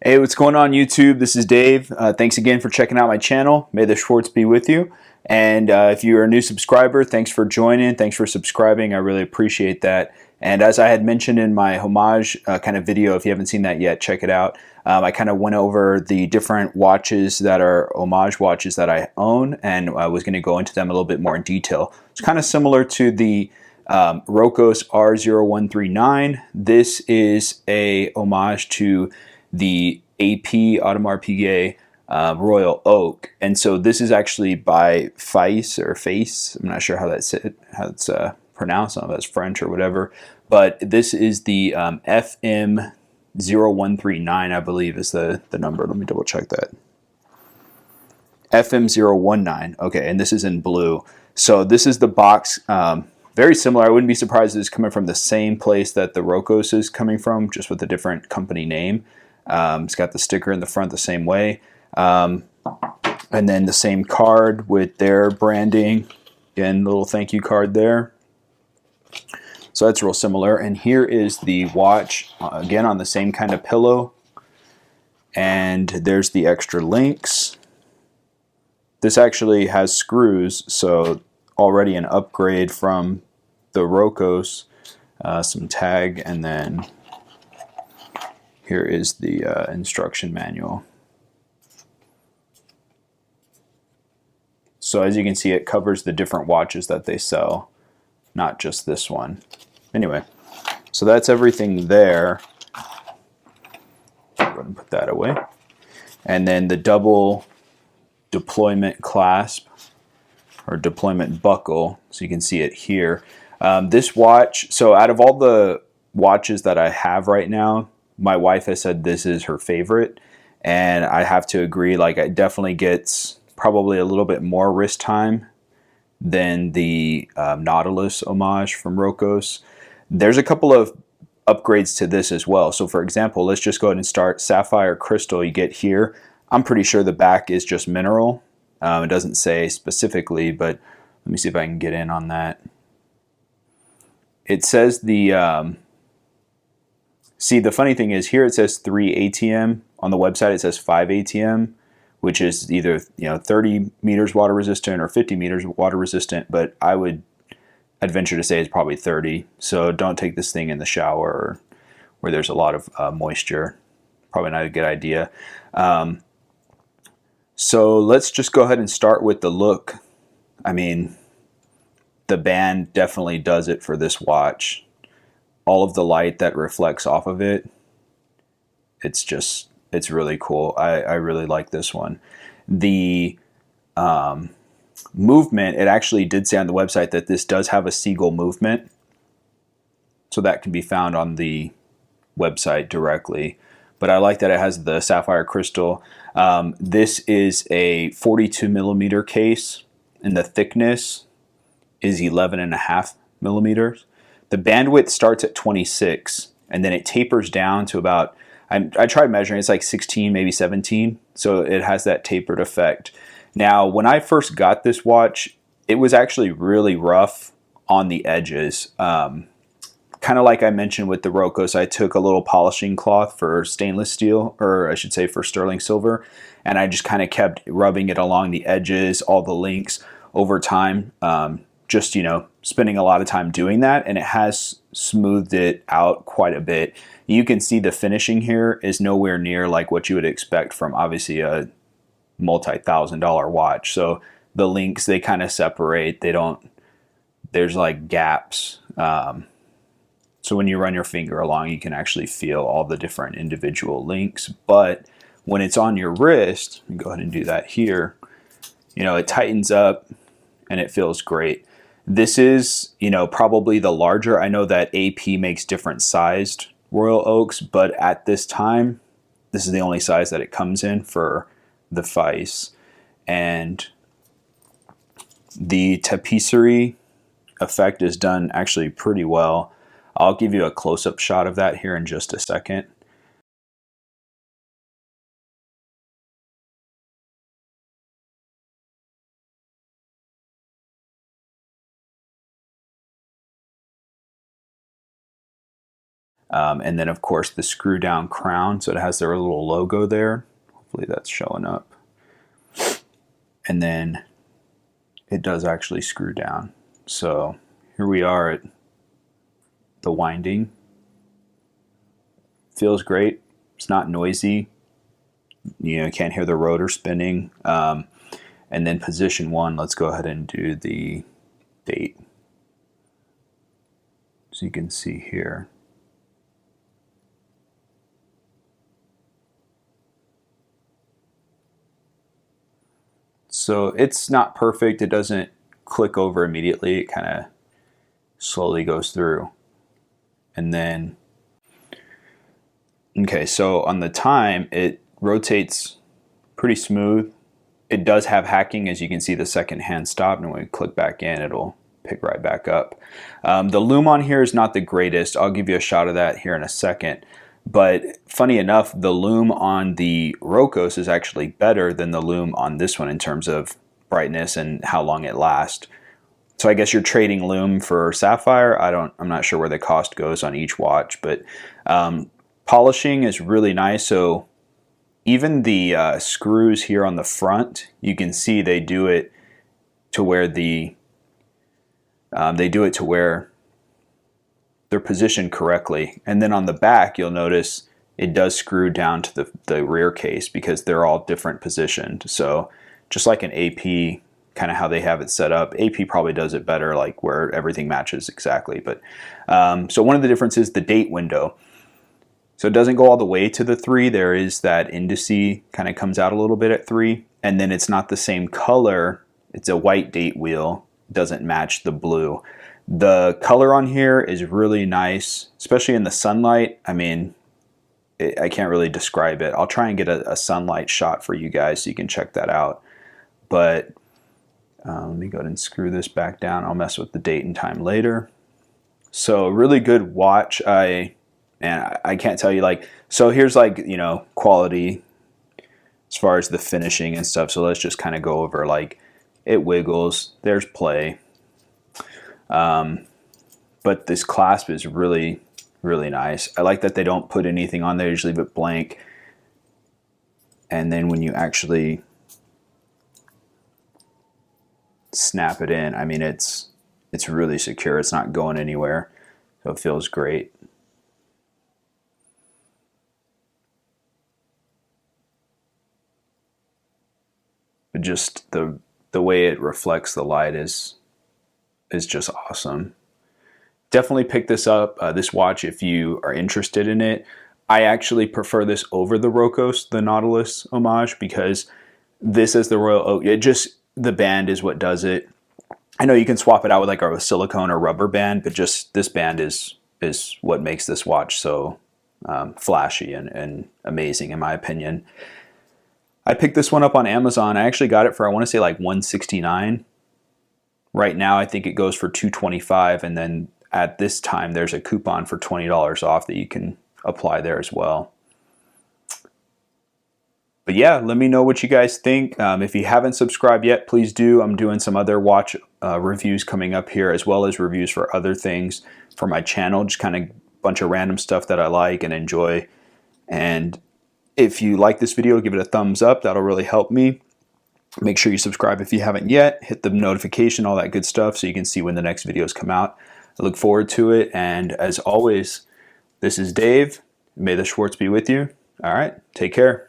Hey, what's going on YouTube? This is Dave. Thanks again for checking out my channel. May the Schwartz be with you. And if you're a new subscriber, thanks for joining. Thanks for subscribing. I really appreciate that. And as I had mentioned in my Homage kind of video, if you haven't seen that yet, check it out. I kind of went over the different watches that are Homage watches that I own, and I was going to go into them a little bit more in detail. It's kind of similar to the Rokos R0139. This is a homage to the AP Audemars Piguet Royal Oak, and so this is actually by FEICE or FEICE. I'm not sure how that's pronounced. I don't know if that's French or whatever, but this is the FM0139, I believe is the number. Let me double check that. FM019. Okay, and this is in blue. So this is the box. Very similar. I wouldn't be surprised if it's coming from the same place that the Rokos is coming from, just with a different company name. It's got the sticker in the front the same way. And then the same card with their branding. Again, little thank you card there. So that's real similar. And here is the watch, again on the same kind of pillow. And there's the extra links. This actually has screws, so already an upgrade from the Rokos. Some tag, and then here is the instruction manual. So as you can see, it covers the different watches that they sell, not just this one. Anyway, so that's everything there. Go ahead and put that away. And then the double deployment clasp or deployment buckle, so you can see it here. This watch, so out of all the watches that I have right now, my wife has said this is her favorite, and I have to agree. Like, it definitely gets probably a little bit more wrist time than the Nautilus Homage from Rokos. There's a couple of upgrades to this as well. So for example, let's just go ahead and start sapphire crystal. You get here. I'm pretty sure the back is just mineral. It doesn't say specifically, but let me see if I can get in on that. It says the see, the funny thing is here it says 3 ATM. On the website it says 5 ATM, which is either 30 meters water resistant or 50 meters water resistant, but I'd venture to say it's probably 30. So don't take this thing in the shower or where there's a lot of moisture. Probably not a good idea. So let's just go ahead and start with the look. I mean, the band definitely does it for this watch. All of the light that reflects off of it, it's really cool. I really like this one. The movement, it actually did say on the website that this does have a Seagull movement. So that can be found on the website directly. But I like that it has the sapphire crystal. This is a 42 millimeter case, and the thickness is 11.5 millimeters. The bandwidth starts at 26, and then it tapers down to about, I tried measuring, it's like 16, maybe 17. So it has that tapered effect. Now, when I first got this watch, it was actually really rough on the edges. Kind of like I mentioned with the Rokos, I took a little polishing cloth for stainless steel, or I should say for sterling silver, and I just kind of kept rubbing it along the edges, all the links over time. Just, spending a lot of time doing that, and it has smoothed it out quite a bit. You can see the finishing here is nowhere near like what you would expect from obviously a multi-$1,000 watch. So the links, they kind of separate. There's like gaps. So when you run your finger along, you can actually feel all the different individual links. But when it's on your wrist, go ahead and do that here, it tightens up and it feels great. This is, probably the larger. I know that AP makes different sized Royal Oaks, but at this time, this is the only size that it comes in for the FEICE. And the tapisserie effect is done actually pretty well. I'll give you a close-up shot of that here in just a second. And then of course the screw down crown, so it has their little logo there. Hopefully that's showing up. And then it does actually screw down. So here we are at the winding. Feels great. It's not noisy. You can't hear the rotor spinning. And then position 1, let's go ahead and do the date. So you can see here. So it's not perfect. It doesn't click over immediately. It kind of slowly goes through. And then, okay, so on the time, it rotates pretty smooth. It does have hacking, as you can see the second hand stop, and when we click back in, it'll pick right back up. The loom on here is not the greatest. I'll give you a shot of that here in a second. But funny enough, the loom on the Rocos is actually better than the loom on this one in terms of brightness and how long it lasts. So I guess you're trading loom for sapphire. I'm not sure where the cost goes on each watch, but polishing is really nice. So even the screws here on the front, you can see they do it to where they're positioned correctly. And then on the back, you'll notice it does screw down to the rear case because they're all different positioned. So just like an AP, kind of how they have it set up, AP probably does it better, like where everything matches exactly. But so one of the differences is the date window. So it doesn't go all the way to the 3. There is that indice kind of comes out a little bit at 3. And then it's not the same color. It's a white date wheel. It doesn't match the blue. The color on here is really nice, especially in the sunlight. I mean, I can't really describe it. I'll try and get a sunlight shot for you guys so you can check that out. But let me go ahead and screw this back down. I'll mess with the date and time later. So really good watch. I can't tell you, like, so here's like, quality as far as the finishing and stuff. So let's just kind of go over, like, it wiggles, there's play. But this clasp is really, really nice. I like that they don't put anything on there, usually leave it blank. And then when you actually snap it in, I mean, it's really secure. It's not going anywhere. So it feels great. But just the way it reflects the light is just awesome. Definitely pick this up, this watch, if you are interested in it. I actually prefer this over the Rocos, the Nautilus Homage, because this is the Royal Oak. The band is what does it. I know you can swap it out with like a silicone or rubber band, but just this band is what makes this watch so flashy and amazing, in my opinion. I picked this one up on Amazon. I actually got it for, I want to say, like $169. Right now, I think it goes for $225, and then at this time, there's a coupon for $20 off that you can apply there as well. But yeah, let me know what you guys think. If you haven't subscribed yet, please do. I'm doing some other watch reviews coming up here, as well as reviews for other things for my channel, just kind of a bunch of random stuff that I like and enjoy. And if you like this video, give it a thumbs up. That'll really help me. Make sure you subscribe if you haven't yet. Hit the notification, all that good stuff, so you can see when the next videos come out. I look forward to it. And as always, this is Dave. May the Schwartz be with you. All right, take care.